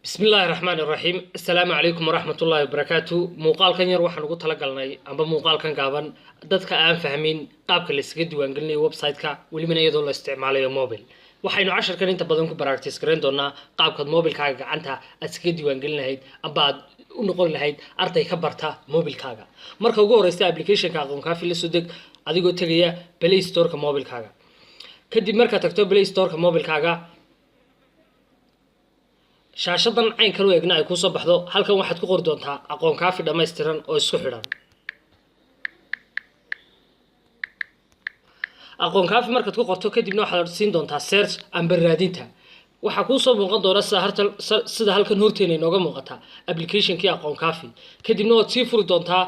بسم الله الرحمن الرحيم السلام عليكم ورحمة الله وبركاته موقال كان يروح نقول تلقلنا أما موقال كان قابن dadka aan fahmin qaabka la iskaga diiwaan gelinayo website-ka wali mana iyadoo la isticmaalayo mobile waxaynu casharkan inta badan ku practice gareyn doonaa qaabka mobile-kaaga gacanta aad iskaga diiwaan gelin lahayd amba aad u noqon lahayd arday ka barta mobile-kaaga marka ugu horeysa application-ka aqoon kaafi la soo deg adigoo tagaya Play Store-ka mobile-kaaga kadib marka tagto Play Store-ka mobile-kaaga shaashadan caynka loo eegna ay ku soo baxdo halkan waxaad ku qori doontaa aqoon kaafi dhameystiran oo isku xidhan aqoon kaafi markaad ku qorto kadibna waxaad siin doontaa search amba raadinta waxa ku soo muuqan doona sida halkan horteena inooga muuqata application-kii aqoon kaafi kadibna waad sii furi doontaa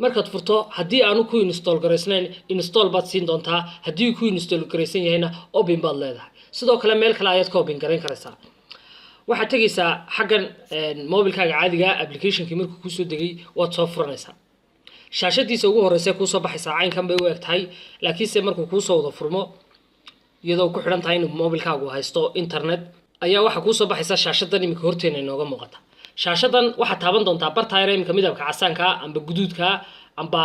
markaad furto haddii aanu ku install gareysnayn install baad siin doontaa haddii ku install gareysan yahayna open baad leedahay sidoo kale meel kale ayaad ka open gareyn karaysaa waxaad tagaysaa xaggan mobile-kaaga caadiga application-kii markuu ku soo degay waad soo furanaysaa shaashadiisa ugu horeysa ku soo baxaysa caynkan bay u egtahay laakiinse markuu ku soo wada furmo iyadoo ku xidhan tahay in mobile-kaagu haysto internet ayaa waxa ku soo baxaysa shaashadan imika horteena inooga muuqata shaashadan waxa taaban doontaa barta yar imika midabka casaanka amba guduudka amba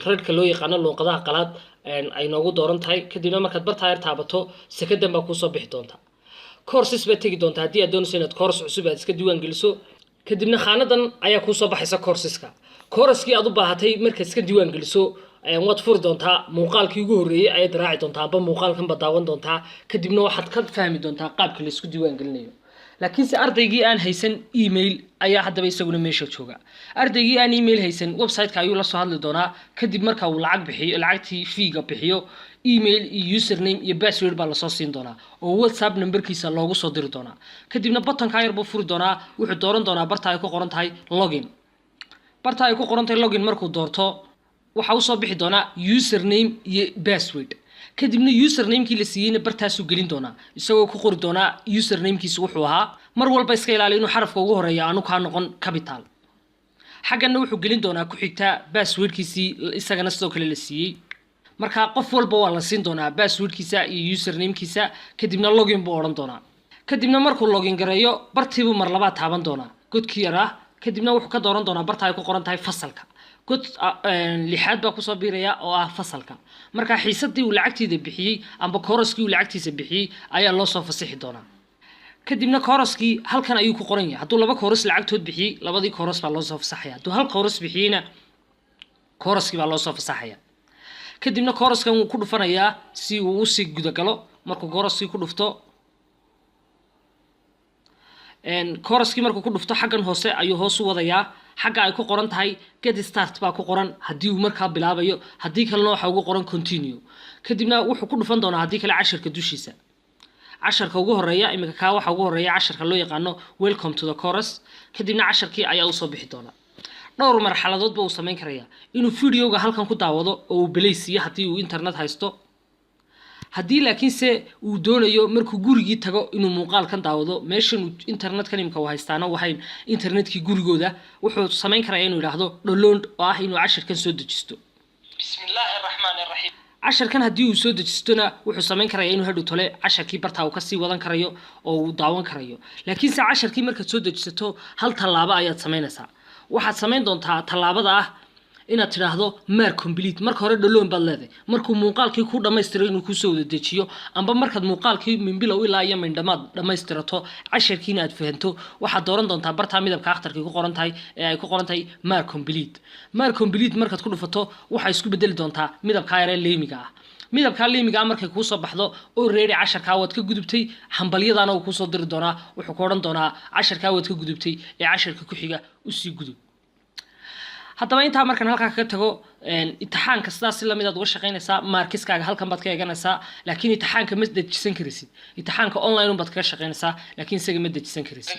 redka loo yaqaan luqadaha qalaad ay noogu dooran tahay kadibna markaad barta yar taabato sekadan baa ku soo bixi doonta courses ba tagi doontaa haddii aad doonayso inaad course cusub aad iska diiwaan geliso kadibna khaanadan ayaa ku soo baxaysa courseska course-kii aad u baahatay markaad iska diiwaan geliso waad furi doontaa muuqaalkii ugu horreeyay ayaad raaci doontaa amba muuqaalkan ba daawan doontaa kadibna waxaad ka fahmi doontaa qaabka la isku diiwaan gelinayo laakiinse ardaygii aan haysan email ayaa haddaba isaguna meesha jooga ardaygii aan email haysan website-ka ayuu la soo hadli doonaa kadib marka uu lacagtii fee-ga bixiyo email iyo username iyo password baa la soo siin doonaa oo WhatsApp numberkiisa loogu soo diri doonaa kadibna button-ka yar buu furi doonaa wuxuu dooran doonaa barta ay ku qoran tahay login barta ay ku qoran tahay login markuu doorto waxa uu soo bixi doonaa username iyo password kadibna username-kii la siiyayna bartaasuu gelin doonaa isagoo ku qori doonaa username-kiisa wuxuu ahaa mar walba iska ilaali inuu xarafka ugu horeeya aanu ka noqon capital xaggana wuxuu gelin doonaa ku xigta password-kiisii isagana sidoo kale la siiyay marka qof walba waa la siin doonaa password-kiisa iyo username-kiisa kadibna login buu oran doonaa kadibna markuu login gareeyo bartiibuu mar labaad taaban doonaa godkii yar ah kadibna wuxuu ka dooran doonaa barta ay ku qoran tahay fasalka god lixaad baa kusoo biiraya oo ah fasalka marka xiisadii uu lacagtiisa bixiyay amba kooraskii uu lacagtiisa bixiyay ayaa loo soo fasixi doonaa kadibna kooraskii halkan ayuu ku qoran yahay hadduu laba kooras lacagtood bixiyay labadii kooras baa loo soo fasaxaya hadduu hal kooras bixiyayna kooraskii baa loo soo fasaxaya kadibna kooraskan wuu ku dhufanayaa si uu u sii gudagalo markuu kooraskii ku dhufto kooraskii markuu ku dhufto xaggan hoose ayuu hoos u wadayaa xagga ay ku qoran tahay get start baa ku qoran haddii uu markaa bilaabayo haddii kalena waxa ugu qoran continue kadibna wuxuu ku dhufan doonaa haddii kale casharka dushiisa casharka ugu horeeya imika kaa waxa ugu horeeya casharka loo yaqaano welcome to the chorus kadibna casharkii ayaa u soo bixi doonaa dhowr marxaladood buu sameyn karayaa inuu video-ga halkan ku daawado oo uu belaysiyo haddii uu internet haysto haddii laakiinse uu doonayo markuu gurigii tago inuu muuqaalkan daawado meeshan internet-kan imka uu haystaana waxay internetkii gurigooda wuxuu sameyn karayaa inuu yidhaahdo download oo ah inuu casharkan soo dejisto bismillaahi raxmaani raxiim casharkan haddii uu soo dejistona wuxuu sameyn karayaa inuu hadhow tole casharkii bartaa uu kasii wadan karayo oo uu daawan karayo laakiinse casharkii markaad soo dejisato hal tallaabo ayaad sameynaysaa waxaad sameyn doontaa tallaabada ah inaad tidhaahdo mark complete marka hore dhaloon baad leedahay markuu muuqaalkii ku dhammaystiro inuu ku soo wada dejiyo amba markaad muuqaalkii min bilow ilaa iyo mindhamaad dhammaystirato casharkiina aad fahanto waxaad dooran doontaa bartaa midabka akhtarkii ku qoran tahay ee ay ku qoran tahay mark complete markaad ku dhufato waxay isku bedeli doontaa midabka yar ee leemiga ah midabka leemiga markay ku soo baxdo oo reeri casharka waad ka gudubtay hambalyadana uu ku soo diri doonaa wuxuu ku oran doonaa casharka waad ka gudubtay ee casharka ku xiga u sii gudub haddaba intaa markan halkaa kaga tago imtixaanka sidaas si lamid aad uga shaqaynaysaa markiskaaga halkan baad ka eeganaysaa laakiin imtixaanka ma dejisan karaysid imtixaanka online baad kaga shaqaynaysaa laakiin isaga ma dejisan karaysid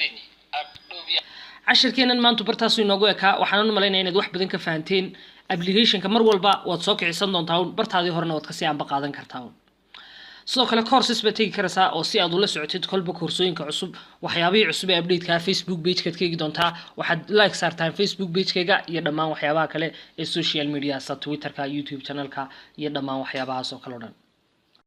casharkeenan maanta bartaasu inoogu ekaa waxaan u malaynayaa inaad wax badan ka fahanteen application-ka mar walba waad soo kicisan doontaa bartaadii horena waad kasii amba qaadan kartaa sidoo kale courses baad tegi karaysaa oo si aad ula socotid kolba koorsooyinka cusub waxyaabihii cusub ee update-ka Facebook page-kaad ka eegi doontaa waxaad like saartaan Facebook page-kayga iyo dhammaan waxyaabaha kale ee social media sida Twitter-ka YouTube channel-ka iyo dhammaan waxyaabahaas oo kale oo dhan